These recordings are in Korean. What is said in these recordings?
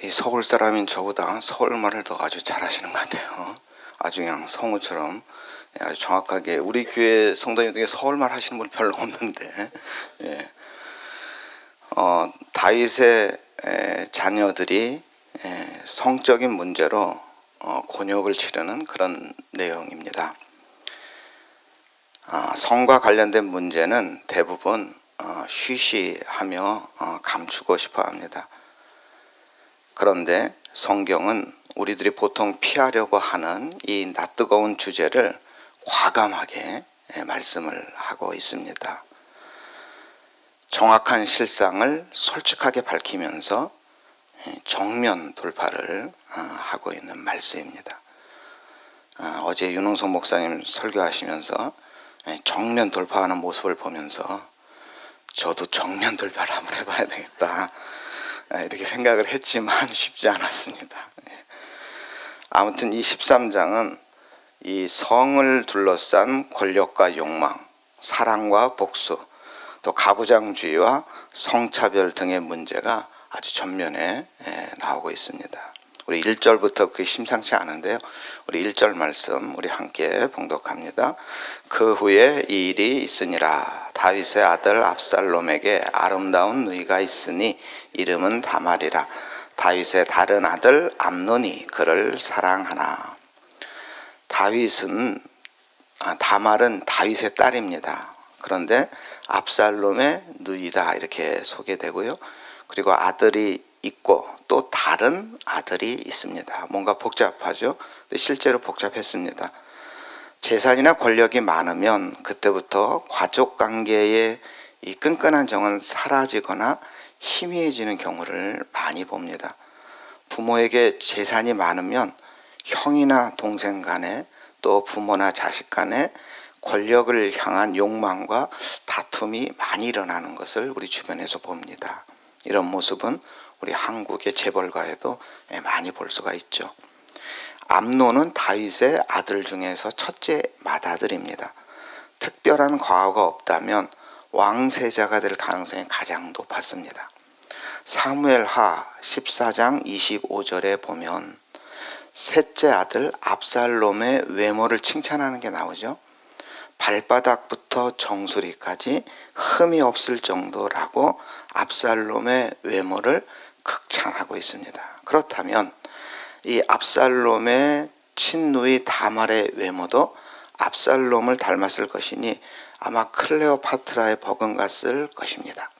이 서울 사람인 저보다 서울말을 더 아주 잘하시는 것 같아요. 아주 그냥 성우처럼 아주 정확하게. 우리 교회 성도님 중에 서울말 하시는 분 별로 없는데, 예. 다윗의 자녀들이 성적인 문제로 곤욕을 치르는 그런 내용입니다. 성과 관련된 문제는 대부분 쉬쉬하며 감추고 싶어 합니다. 그런데 성경은 우리들이 보통 피하려고 하는 이 낯뜨거운 주제를 과감하게 말씀을 하고 있습니다. 정확한 실상을 솔직하게 밝히면서 정면 돌파를 하고 있는 말씀입니다. 어제 윤홍석 목사님 설교하시면서 정면 돌파하는 모습을 보면서 저도 정면 돌파를 한번 해봐야 되겠다 이렇게 생각을 했지만 쉽지 않았습니다. 아무튼 이 13장은 이 성을 둘러싼 권력과 욕망, 사랑과 복수, 또 가부장주의와 성차별 등의 문제가 아주 전면에 나오고 있습니다. 우리 1절부터 그게 심상치 않은데요. 우리 1절 말씀 우리 함께 봉독합니다. 그 후에 이 일이 있으니라. 다윗의 아들 압살롬에게 아름다운 누이가 있으니 이름은 다말이라. 다윗의 다른 아들 암논이 그를 사랑하나. 다말은 다윗의 딸입니다. 그런데 압살롬의 누이다 이렇게 소개되고요. 그리고 아들이 있고 또 다른 아들이 있습니다. 뭔가 복잡하죠. 근데 실제로 복잡했습니다. 재산이나 권력이 많으면 그때부터 가족관계의 이 끈끈한 정은 사라지거나 희미해지는 경우를 많이 봅니다. 부모에게 재산이 많으면 형이나 동생 간에 또 부모나 자식 간에 권력을 향한 욕망과 다툼이 많이 일어나는 것을 우리 주변에서 봅니다. 이런 모습은 우리 한국의 재벌가에도 많이 볼 수가 있죠. 암논은 다윗의 아들 중에서 첫째 맏아들입니다. 특별한 과오가 없다면 왕세자가 될 가능성이 가장 높았습니다. 사무엘하 14장 25절에 보면 셋째 아들 압살롬의 외모를 칭찬하는 게 나오죠. 발바닥부터 정수리까지 흠이 없을 정도라고 압살롬의 외모를 극찬하고 있습니다. 그렇다면 이 압살롬의 친누이 다말의 외모도 압살롬을 닮았을 것이니 아마 클레오파트라에 버금갔을 것입니다.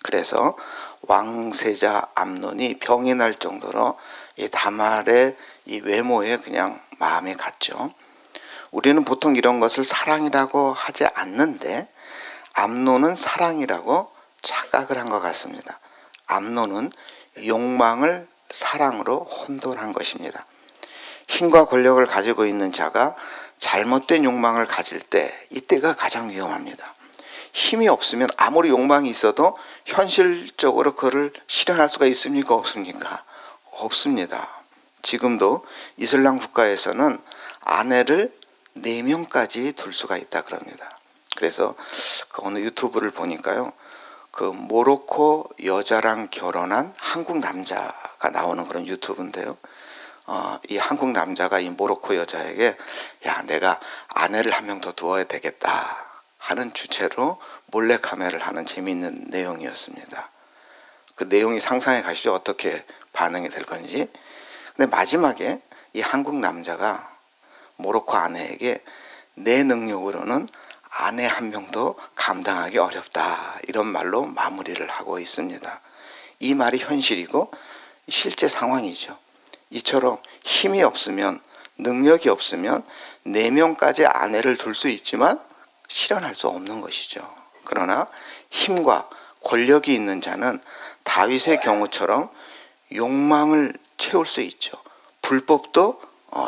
그래서 왕세자 암논이 병이 날 정도로 이 다말의 이 외모에 그냥 마음이 갔죠. 우리는 보통 이런 것을 사랑이라고 하지 않는데 암논은 사랑이라고 착각을 한 것 같습니다. 암논은 욕망을 사랑으로 혼돈한 것입니다. 힘과 권력을 가지고 있는 자가 잘못된 욕망을 가질 때 이때가 가장 위험합니다. 힘이 없으면 아무리 욕망이 있어도 현실적으로 그걸 실현할 수가 있습니까? 없습니까? 없습니다. 지금도 이슬람 국가에서는 아내를 4명까지 둘 수가 있다 그럽니다. 그래서 어느 유튜브를 보니까요, 그 모로코 여자랑 결혼한 한국 남자가 나오는 그런 유튜브인데요. 이 한국 남자가 이 모로코 여자에게 야, 내가 아내를 한 명 더 두어야 되겠다 하는 주체로 몰래카메라를 하는 재미있는 내용이었습니다. 그 내용이 상상해 가시죠? 어떻게 반응이 될 건지. 근데 마지막에 이 한국 남자가 모로코 아내에게 내 능력으로는 아내 한 명도 감당하기 어렵다 이런 말로 마무리를 하고 있습니다. 이 말이 현실이고 실제 상황이죠. 이처럼 힘이 없으면, 능력이 없으면 4명까지 아내를 둘 수 있지만 실현할 수 없는 것이죠. 그러나 힘과 권력이 있는 자는 다윗의 경우처럼 욕망을 채울 수 있죠. 불법도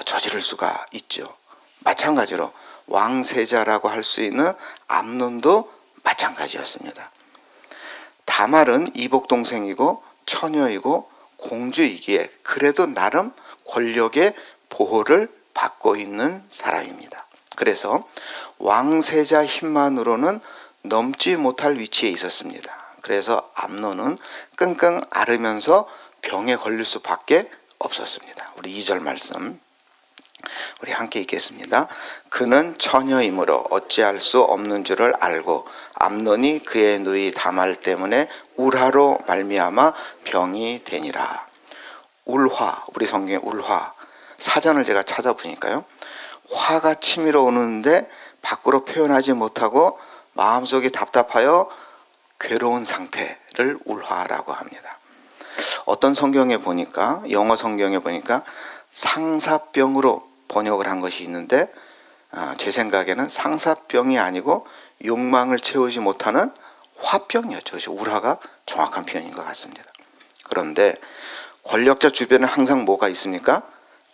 저지를 수가 있죠. 마찬가지로 왕세자라고 할 수 있는 암논도 마찬가지였습니다. 다말은 이복 동생이고 처녀이고 공주이기에 그래도 나름 권력의 보호를 받고 있는 사람입니다. 그래서 왕세자 힘만으로는 넘지 못할 위치에 있었습니다. 그래서 암논은 끙끙 앓으면서 병에 걸릴 수밖에 없었습니다. 우리 2절 말씀 우리 함께 읽겠습니다. 그는 처녀이므로 어찌할 수 없는 줄을 알고 암논이 그의 누이 다말 때문에 울화로 말미암아 병이 되니라. 울화, 우리 성경에 울화, 사전을 제가 찾아보니까요, 화가 치밀어 오는데 밖으로 표현하지 못하고 마음속이 답답하여 괴로운 상태를 울화라고 합니다. 어떤 성경에 보니까, 영어 성경에 보니까 상사병으로 번역을 한 것이 있는데, 제 생각에는 상사병이 아니고 욕망을 채우지 못하는 화병이었죠. 그래서 울화가 정확한 표현인 것 같습니다. 그런데 권력자 주변에 항상 뭐가 있습니까?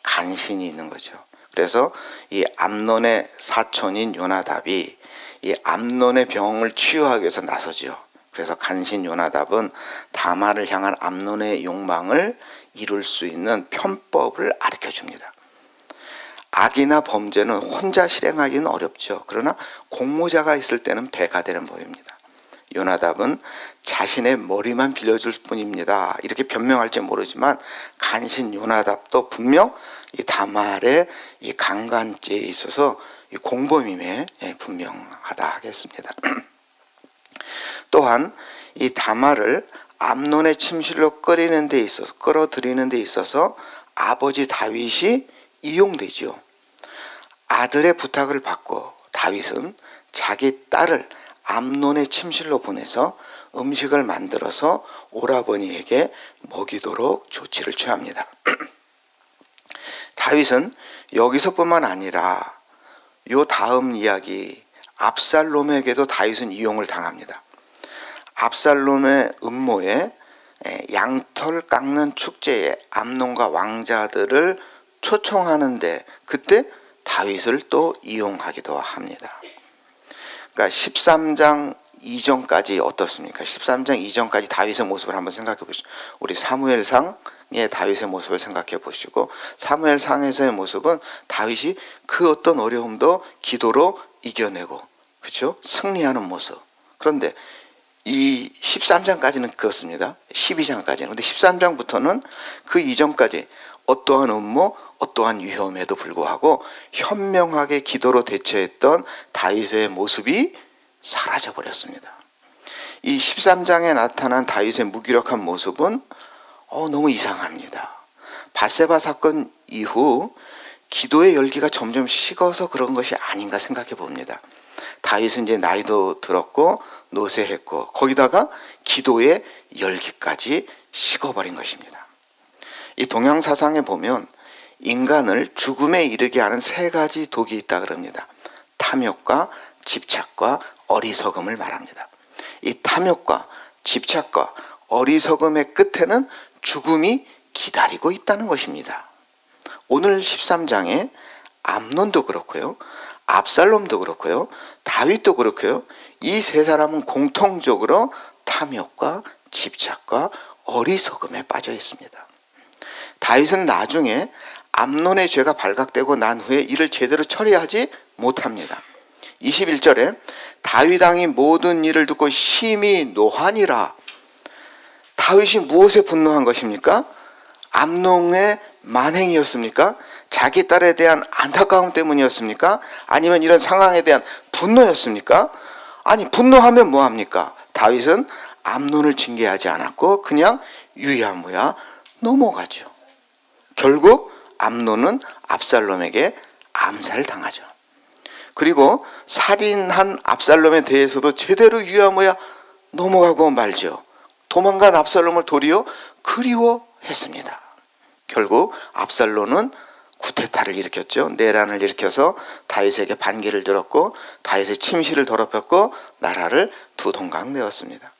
간신이 있는 거죠. 그래서 이 암논의 사촌인 요나답이 이 암논의 병을 치유하기 위해서 나서죠. 그래서 간신 요나답은 다말을 향한 암논의 욕망을 이룰 수 있는 편법을 가르쳐 줍니다. 악이나 범죄는 혼자 실행하기는 어렵죠. 그러나 공모자가 있을 때는 배가 되는 법입니다. 요나답은 자신의 머리만 빌려줄 뿐입니다. 이렇게 변명할지 모르지만 간신 요나답도 분명 이 다말의 이 강간죄에 있어서 이 공범임에 분명하다 하겠습니다. 또한 이 다말을 암논의 침실로 끌어들이는 데 있어서 아버지 다윗이 이용되지요. 아들의 부탁을 받고 다윗은 자기 딸을 암논의 침실로 보내서 음식을 만들어서 오라버니에게 먹이도록 조치를 취합니다. 다윗은 여기서뿐만 아니라 요 다음 이야기 압살롬에게도 다윗은 이용을 당합니다. 압살롬의 음모에 양털 깎는 축제에 암논과 왕자들을 초청하는데 그때 다윗을 또 이용하기도 합니다. 그러니까 13장 이전까지 어떻습니까? 13장 이전까지 다윗의 모습을 한번 생각해 보시죠. 우리 사무엘상의 다윗의 모습을 생각해 보시고, 사무엘상에서의 모습은 다윗이 그 어떤 어려움도 기도로 이겨내고, 그렇죠? 승리하는 모습. 그런데 이 13장까지는 그렇습니다. 12장까지는. 근데 13장부터는 그 이전까지 어떠한 음모, 어떠한 위험에도 불구하고 현명하게 기도로 대처했던 다윗의 모습이 사라져 버렸습니다. 이 13장에 나타난 다윗의 무기력한 모습은 너무 이상합니다. 밧세바 사건 이후 기도의 열기가 점점 식어서 그런 것이 아닌가 생각해 봅니다. 다윗은 이제 나이도 들었고 노쇠했고 거기다가 기도의 열기까지 식어버린 것입니다. 이 동양 사상에 보면 인간을 죽음에 이르게 하는 세 가지 독이 있다 그럽니다. 탐욕과 집착과 어리석음을 말합니다. 이 탐욕과 집착과 어리석음의 끝에는 죽음이 기다리고 있다는 것입니다. 오늘 13장에 암논도 그렇고요, 압살롬도 그렇고요, 다윗도 그렇고요, 이 세 사람은 공통적으로 탐욕과 집착과 어리석음에 빠져 있습니다. 다윗은 나중에 암논의 죄가 발각되고 난 후에 이를 제대로 처리하지 못합니다. 21절에 다윗 왕이 모든 일을 듣고 심히 노하니라. 다윗이 무엇에 분노한 것입니까? 암논의 만행이었습니까? 자기 딸에 대한 안타까움 때문이었습니까? 아니면 이런 상황에 대한 분노였습니까? 아니, 분노하면 뭐합니까? 다윗은 암논을 징계하지 않았고 그냥 유야무야 넘어가죠. 결국 암논은 압살롬에게 암살당하죠. 그리고 살인한 압살롬에 대해서도 제대로 유야무야 넘어가고 말죠. 도망간 압살롬을 도리어 그리워했습니다. 결국 압살롬은 쿠데타를 일으켰죠. 내란을 일으켜서 다윗에게 반기를 들었고 다윗의 침실을 더럽혔고 나라를 두 동강 내었습니다.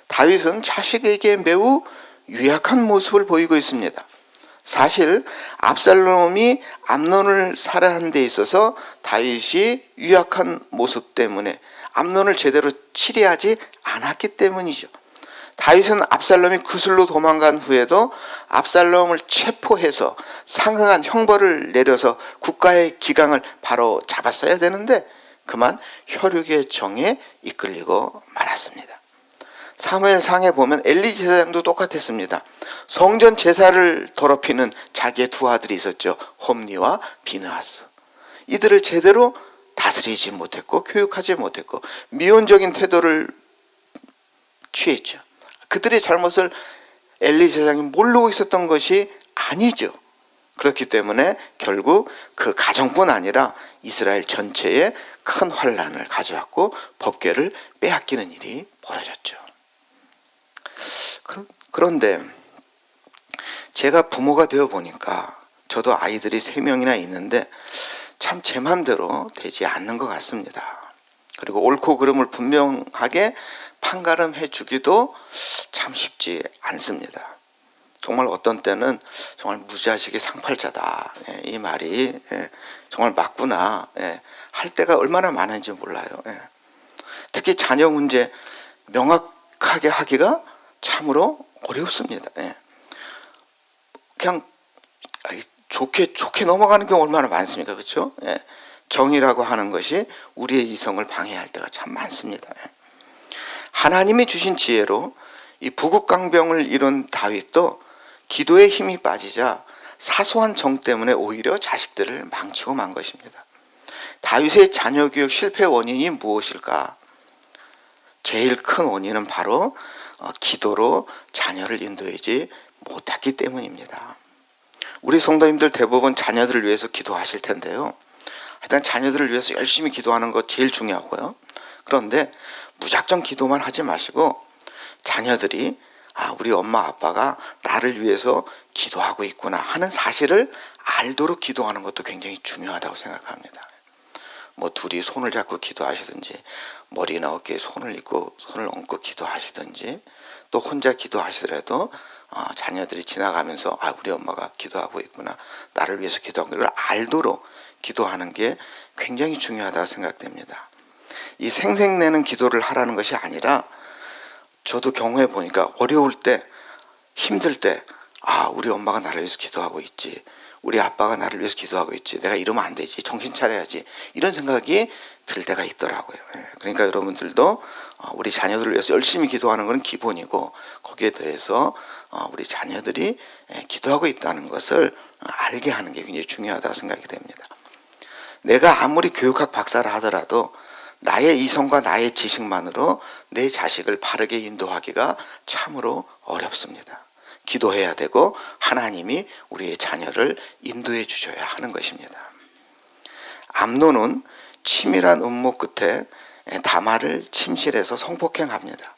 다윗은 자식에게 매우 유약한 모습을 보이고 있습니다. 사실 압살롬이 암논을 살해하는 데 있어서 다윗이 유약한 모습 때문에 암논을 제대로 치리하지 않았기 때문이죠. 다윗은 압살롬이 그술로 도망간 후에도 압살롬을 체포해서 상응한 형벌을 내려서 국가의 기강을 바로 잡았어야 되는데 그만 혈육의 정에 이끌리고 말았습니다. 사무엘상에 보면 엘리 제사장도 똑같았습니다. 성전 제사를 더럽히는 자기의 두 아들이 있었죠. 홈니와 비느하스. 이들을 제대로 다스리지 못했고 교육하지 못했고 미온적인 태도를 취했죠. 그들의 잘못을 엘리 제사장이 모르고 있었던 것이 아니죠. 그렇기 때문에 결국 그 가정뿐 아니라 이스라엘 전체에 큰 환란을 가져왔고 법궤를 빼앗기는 일이 벌어졌죠. 그런데 제가 부모가 되어 보니까 저도 아이들이 3명이나 있는데 참 제 맘대로 되지 않는 것 같습니다. 그리고 옳고 그름을 분명하게 판가름해 주기도 참 쉽지 않습니다. 정말 어떤 때는 정말 무자식이 상팔자다, 이 말이 정말 맞구나 할 때가 얼마나 많은지 몰라요. 특히 자녀 문제 명확하게 하기가 참으로 어렵습니다. 그냥 좋게 넘어가는 경우 얼마나 많습니까? 그렇죠? 정의라고 하는 것이 우리의 이성을 방해할 때가 참 많습니다. 하나님이 주신 지혜로 이 부국강병을 이룬 다윗도 기도의 힘이 빠지자 사소한 정 때문에 오히려 자식들을 망치고 만 것입니다. 다윗의 자녀 교육 실패 원인이 무엇일까? 제일 큰 원인은 바로 기도로 자녀를 인도하지 못했기 때문입니다. 우리 성도님들 대부분 자녀들을 위해서 기도하실 텐데요. 일단 자녀들을 위해서 열심히 기도하는 것 제일 중요하고요. 그런데 무작정 기도만 하지 마시고 자녀들이 우리 엄마 아빠가 나를 위해서 기도하고 있구나 하는 사실을 알도록 기도하는 것도 굉장히 중요하다고 생각합니다. 뭐 둘이 손을 잡고 기도하시든지 머리나 어깨에 손을 얹고 기도하시든지 또 혼자 기도하시더라도 자녀들이 지나가면서 우리 엄마가 기도하고 있구나, 나를 위해서 기도하고 이걸 알도록 기도하는 게 굉장히 중요하다고 생각됩니다. 이 생색내는 기도를 하라는 것이 아니라 저도 경험해 보니까 어려울 때 힘들 때 우리 엄마가 나를 위해서 기도하고 있지, 우리 아빠가 나를 위해서 기도하고 있지, 내가 이러면 안 되지, 정신 차려야지, 이런 생각이 들 때가 있더라고요. 그러니까 여러분들도 우리 자녀들을 위해서 열심히 기도하는 것은 기본이고 거기에 대해서 우리 자녀들이 기도하고 있다는 것을 알게 하는 게 굉장히 중요하다고 생각이 됩니다. 내가 아무리 교육학 박사를 하더라도 나의 이성과 나의 지식만으로 내 자식을 바르게 인도하기가 참으로 어렵습니다. 기도해야 되고 하나님이 우리의 자녀를 인도해 주셔야 하는 것입니다. 암논은 치밀한 음모 끝에 다말을 침실해서 성폭행합니다.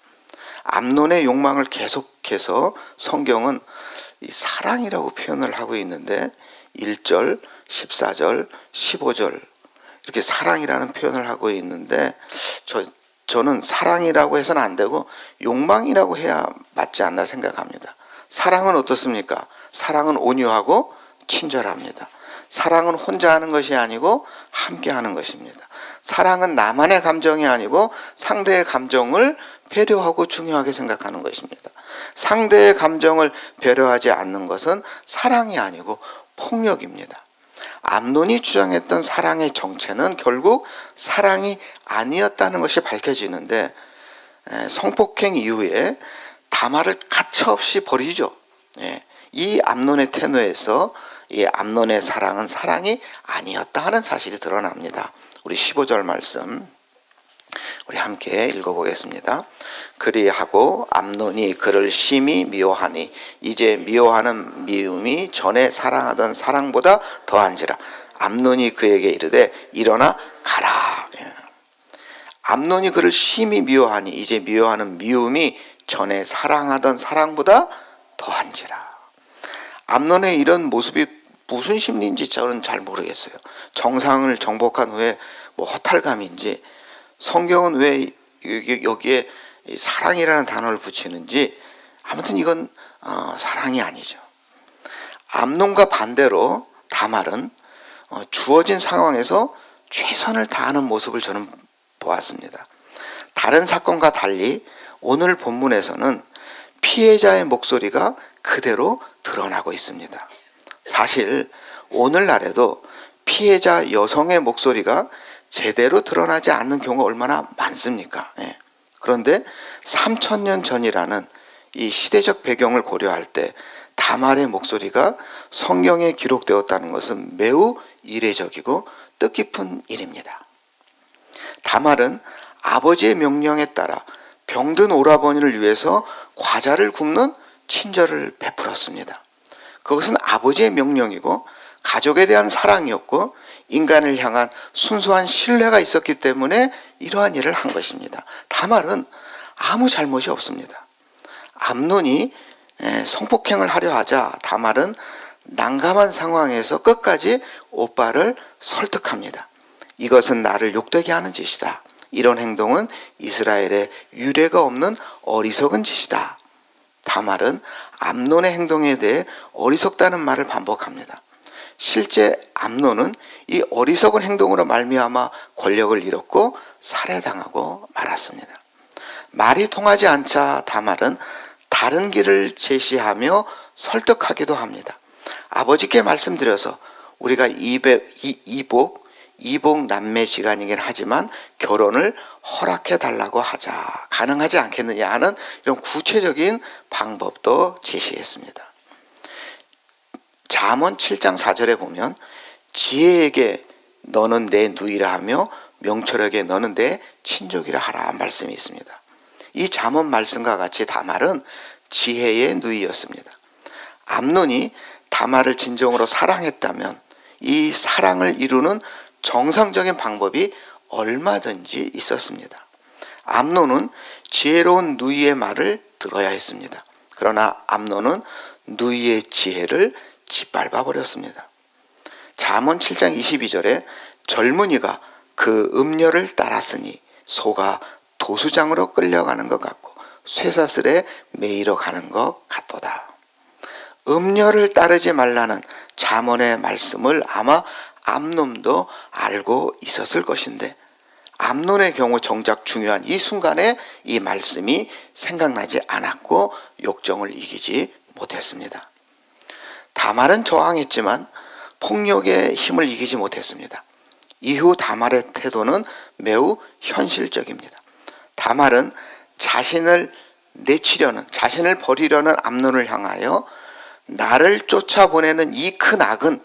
암논의 욕망을 계속해서 성경은 이 사랑이라고 표현을 하고 있는데 1절, 14절, 15절 이렇게 사랑이라는 표현을 하고 있는데 저는 사랑이라고 해서는 안 되고 욕망이라고 해야 맞지 않나 생각합니다. 사랑은 어떻습니까? 사랑은 온유하고 친절합니다. 사랑은 혼자 하는 것이 아니고 함께 하는 것입니다. 사랑은 나만의 감정이 아니고 상대의 감정을 배려하고 중요하게 생각하는 것입니다. 상대의 감정을 배려하지 않는 것은 사랑이 아니고 폭력입니다. 암논이 주장했던 사랑의 정체는 결국 사랑이 아니었다는 것이 밝혀지는데 성폭행 이후에 다말을 가차없이 버리죠. 이 암논의 태도에서 이 암논의 사랑은 사랑이 아니었다 하는 사실이 드러납니다. 우리 15절 말씀 우리 함께 읽어보겠습니다. 그리하고 암논이 그를 심히 미워하니 이제 미워하는 미움이 전에 사랑하던 사랑보다 더한지라. 암논이 그에게 이르되 일어나 가라. 암논이 그를 심히 미워하니 이제 미워하는 미움이 전에 사랑하던 사랑보다 더한지라. 암논의 이런 모습이 무슨 심리인지 저는 잘 모르겠어요. 정상을 정복한 후에 허탈감인지 성경은 왜 여기에 사랑이라는 단어를 붙이는지 아무튼 이건 사랑이 아니죠. 암논과 반대로 다말은 주어진 상황에서 최선을 다하는 모습을 저는 보았습니다. 다른 사건과 달리 오늘 본문에서는 피해자의 목소리가 그대로 드러나고 있습니다. 사실 오늘날에도 피해자 여성의 목소리가 제대로 드러나지 않는 경우가 얼마나 많습니까? 그런데 3000년 전이라는 이 시대적 배경을 고려할 때 다말의 목소리가 성경에 기록되었다는 것은 매우 이례적이고 뜻깊은 일입니다. 다말은 아버지의 명령에 따라 병든 오라버니를 위해서 과자를 굽는 친절을 베풀었습니다. 그것은 아버지의 명령이고 가족에 대한 사랑이었고 인간을 향한 순수한 신뢰가 있었기 때문에 이러한 일을 한 것입니다. 다말은 아무 잘못이 없습니다. 암논이 성폭행을 하려 하자 다말은 난감한 상황에서 끝까지 오빠를 설득합니다. 이것은 나를 욕되게 하는 짓이다. 이런 행동은 이스라엘에 유례가 없는 어리석은 짓이다. 다말은 암논의 행동에 대해 어리석다는 말을 반복합니다. 실제 암논은 이 어리석은 행동으로 말미암아 권력을 잃었고 살해당하고 말았습니다. 말이 통하지 않자 다말은 다른 길을 제시하며 설득하기도 합니다. 아버지께 말씀드려서 우리가 이복 남매지간이긴 하지만 결혼을 허락해 달라고 하자. 가능하지 않겠느냐 하는 이런 구체적인 방법도 제시했습니다. 잠언 7장 4절에 보면 지혜에게 너는 내 누이라 하며 명철에게 너는 내 친족이라 하라 말씀이 있습니다. 이 잠언 말씀과 같이 다말은 지혜의 누이였습니다. 암논이 다말을 진정으로 사랑했다면 이 사랑을 이루는 정상적인 방법이 얼마든지 있었습니다. 암논은 지혜로운 누이의 말을 들어야 했습니다. 그러나 암논은 누이의 지혜를 짓밟아 버렸습니다. 잠언 7장 22절에 젊은이가 그 음녀를 따랐으니 소가 도수장으로 끌려가는 것 같고 쇠사슬에 매이러 가는 것 같도다. 음녀를 따르지 말라는 잠언의 말씀을 아마 암논도 알고 있었을 것인데 암논의 경우 정작 중요한 이 순간에 이 말씀이 생각나지 않았고 욕정을 이기지 못했습니다. 다말은 저항했지만 폭력의 힘을 이기지 못했습니다. 이후 다말의 태도는 매우 현실적입니다. 다말은 자신을 버리려는 암논을 향하여 나를 쫓아보내는 이 큰 악은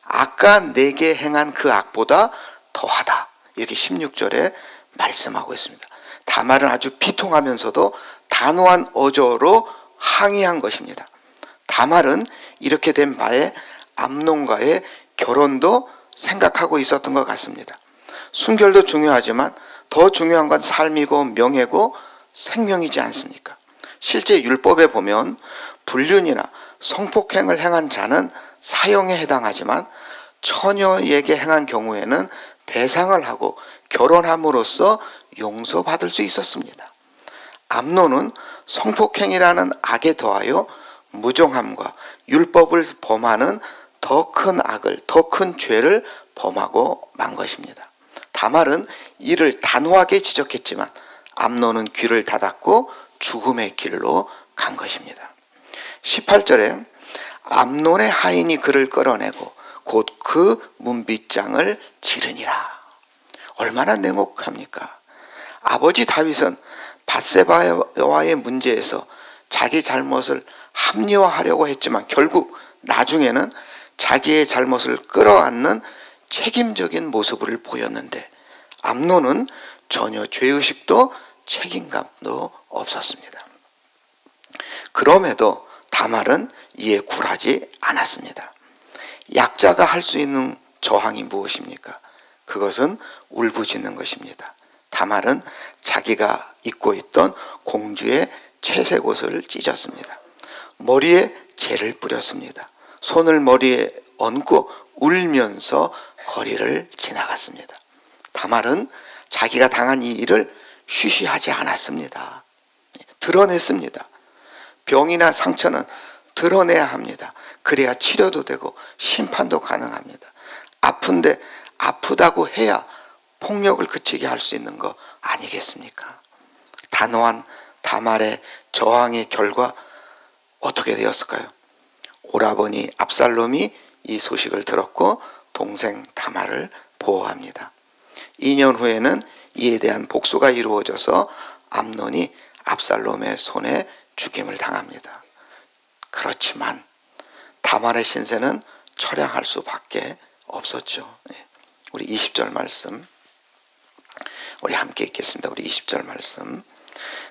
아까 내게 행한 그 악보다 더하다. 이렇게 16절에 말씀하고 있습니다. 다말은 아주 비통하면서도 단호한 어조로 항의한 것입니다. 다말은 이렇게 된 바에 암논과의 결혼도 생각하고 있었던 것 같습니다. 순결도 중요하지만 더 중요한 건 삶이고 명예고 생명이지 않습니까? 실제 율법에 보면 불륜이나 성폭행을 행한 자는 사형에 해당하지만 처녀에게 행한 경우에는 배상을 하고 결혼함으로써 용서받을 수 있었습니다. 암논은 성폭행이라는 악에 더하여 무정함과 율법을 범하는 더 큰 악을, 더 큰 죄를 범하고 만 것입니다. 다말은 이를 단호하게 지적했지만 암논은 귀를 닫았고 죽음의 길로 간 것입니다. 18절에 암논의 하인이 그를 끌어내고 곧 그 문빗장을 지르니라. 얼마나 냉혹합니까? 아버지 다윗은 밧세바와의 문제에서 자기 잘못을 합리화하려고 했지만 결국 나중에는 자기의 잘못을 끌어안는 책임적인 모습을 보였는데 암논은 전혀 죄의식도 책임감도 없었습니다. 그럼에도 다말은 이에 굴하지 않았습니다. 약자가 할 수 있는 저항이 무엇입니까? 그것은 울부짖는 것입니다. 다말은 자기가 입고 있던 공주의 채색 옷을 찢었습니다. 머리에 재를 뿌렸습니다. 손을 머리에 얹고 울면서 거리를 지나갔습니다. 다말은 자기가 당한 이 일을 쉬쉬하지 않았습니다. 드러냈습니다. 병이나 상처는 드러내야 합니다. 그래야 치료도 되고 심판도 가능합니다. 아픈데 아프다고 해야 폭력을 그치게 할 수 있는 거 아니겠습니까? 단호한 다말의 저항의 결과 어떻게 되었을까요? 오라버니 압살롬이 이 소식을 들었고 동생 다말을 보호합니다. 2년 후에는 이에 대한 복수가 이루어져서 암논이 압살롬의 손에 죽임을 당합니다. 그렇지만 다말의 신세는 처량할 수밖에 없었죠. 우리 20절 말씀 우리 함께 읽겠습니다. 우리 20절 말씀.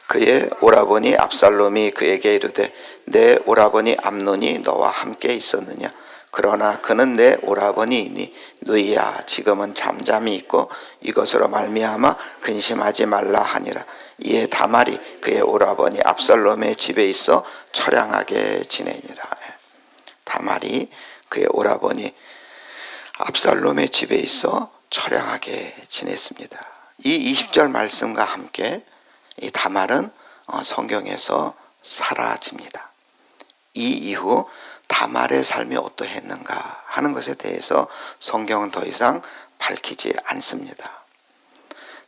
그의 오라버니 압살롬이 그에게 이르되 내 오라버니 암논이 너와 함께 있었느냐? 그러나 그는 내 오라버니이니 누이야 지금은 잠잠히 있고 이것으로 말미암아 근심하지 말라 하니라. 이에 다말이 그의 오라버니 압살롬의 집에 있어 처량하게 지내니라. 다말이 그의 오라버니 압살롬의 집에 있어 처량하게 지냈습니다. 이 20절 말씀과 함께 이 다말은 성경에서 사라집니다. 이 이후 다말의 삶이 어떠했는가 하는 것에 대해서 성경은 더 이상 밝히지 않습니다.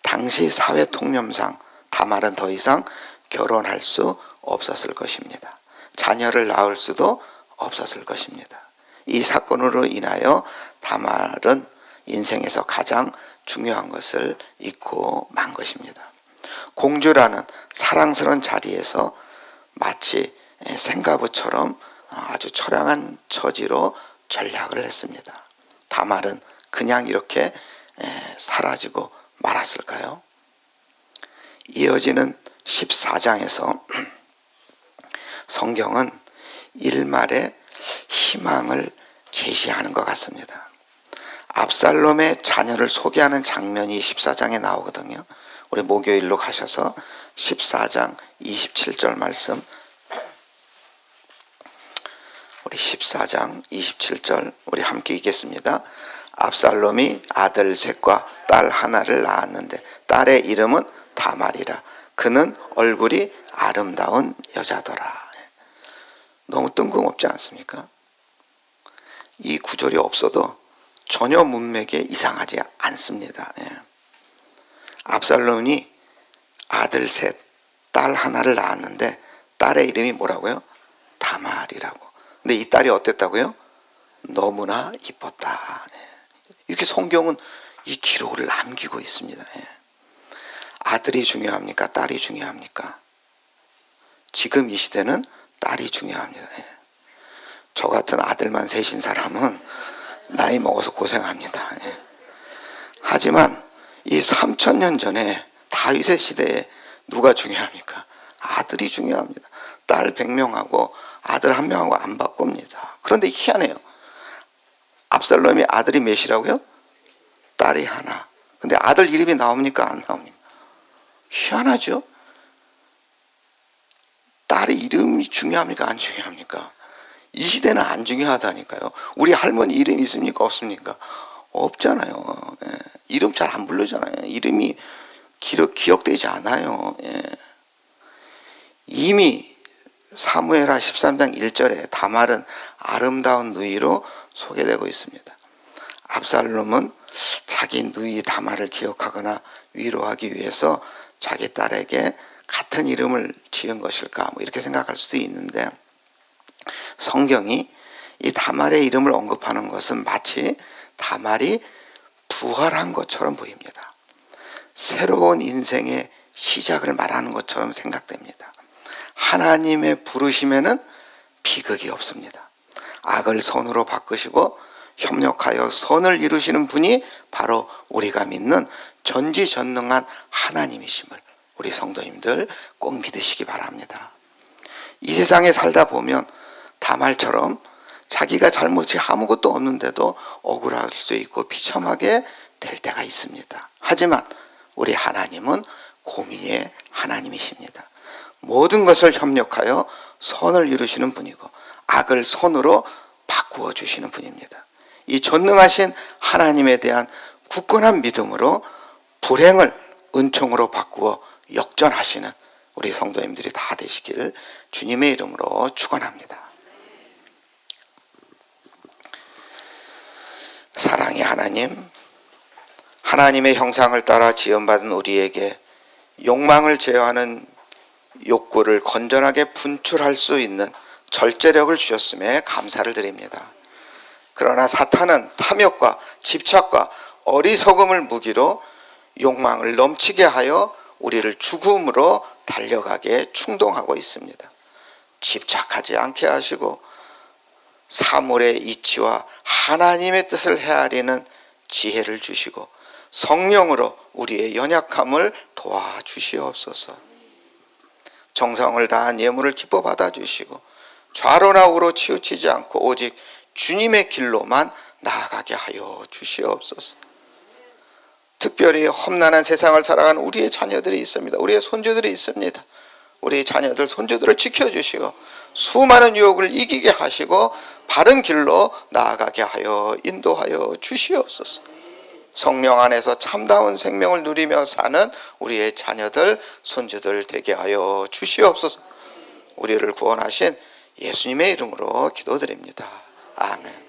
당시 사회 통념상 다말은 더 이상 결혼할 수 없었을 것입니다. 자녀를 낳을 수도 없었을 것입니다. 이 사건으로 인하여 다말은 인생에서 가장 중요한 것을 잊고 만 것입니다. 공주라는 사랑스러운 자리에서 마치 생가부처럼 아주 처량한 처지로 전락을 했습니다. 다말은 그냥 이렇게 사라지고 말았을까요? 이어지는 14장에서 성경은 일말의 희망을 제시하는 것 같습니다. 압살롬의 자녀를 소개하는 장면이 14장에 나오거든요. 우리 목요일로 가셔서 14장 27절 말씀, 우리 14장 27절 우리 함께 읽겠습니다. 압살롬이 아들 셋과 딸 하나를 낳았는데 딸의 이름은 다말이라. 그는 얼굴이 아름다운 여자더라. 너무 뜬금없지 않습니까? 이 구절이 없어도 전혀 문맥에 이상하지 않습니다. 압살롬이 아들 셋, 딸 하나를 낳았는데 딸의 이름이 뭐라고요? 다말이라고. 근데 이 딸이 어땠다고요? 너무나 이뻤다. 이렇게 성경은 이 기록을 남기고 있습니다. 아들이 중요합니까? 딸이 중요합니까? 지금 이 시대는 딸이 중요합니다. 저 같은 아들만 셋인 사람은 나이 먹어서 고생합니다. 하지만 이 3000년 전에 다윗의 시대에 누가 중요합니까? 아들이 중요합니다. 딸 100명하고 아들 1명하고 안 바꿉니다. 그런데 희한해요. 압살롬이 아들이 몇이라고요? 딸이 하나. 근데 아들 이름이 나옵니까? 안 나옵니까? 희한하죠? 딸의 이름이 중요합니까? 안 중요합니까? 이 시대는 안 중요하다니까요. 우리 할머니 이름 있습니까? 없습니까? 없잖아요. 이름 잘 안 부르잖아요. 이름이 기억되지 않아요. 이미 사무엘하 13장 1절에 다말은 아름다운 누이로 소개되고 있습니다. 압살롬은 자기 누이 다말을 기억하거나 위로하기 위해서 자기 딸에게 같은 이름을 지은 것일까 이렇게 생각할 수도 있는데, 성경이 이 다말의 이름을 언급하는 것은 마치 다말이 부활한 것처럼 보입니다. 새로운 인생의 시작을 말하는 것처럼 생각됩니다. 하나님의 부르심에는 비극이 없습니다. 악을 선으로 바꾸시고 협력하여 선을 이루시는 분이 바로 우리가 믿는 전지전능한 하나님이심을 우리 성도님들 꼭 믿으시기 바랍니다. 이 세상에 살다 보면 다말처럼 자기가 잘못이 아무것도 없는데도 억울할 수 있고 비참하게 될 때가 있습니다. 하지만 우리 하나님은 공의의 하나님이십니다. 모든 것을 협력하여 선을 이루시는 분이고 악을 선으로 바꾸어 주시는 분입니다. 이 전능하신 하나님에 대한 굳건한 믿음으로 불행을 은총으로 바꾸어 역전하시는 우리 성도님들이 다 되시길 주님의 이름으로 축원합니다. 사랑의 하나님, 하나님의 형상을 따라 지음받은 우리에게 욕망을 제어하는 욕구를 건전하게 분출할 수 있는 절제력을 주셨음에 감사를 드립니다. 그러나 사탄은 탐욕과 집착과 어리석음을 무기로 욕망을 넘치게 하여 우리를 죽음으로 달려가게 충동하고 있습니다. 집착하지 않게 하시고 사물의 이치와 하나님의 뜻을 헤아리는 지혜를 주시고 성령으로 우리의 연약함을 도와주시옵소서. 정성을 다한 예물을 기뻐 받아주시고 좌로나 우로 치우치지 않고 오직 주님의 길로만 나아가게 하여 주시옵소서. 특별히 험난한 세상을 살아가는 우리의 자녀들이 있습니다. 우리의 손주들이 있습니다. 우리 자녀들, 손주들을 지켜주시고 수많은 유혹을 이기게 하시고 바른 길로 나아가게 하여 인도하여 주시옵소서. 성령 안에서 참다운 생명을 누리며 사는 우리의 자녀들, 손주들 되게 하여 주시옵소서. 우리를 구원하신 예수님의 이름으로 기도드립니다. 아멘.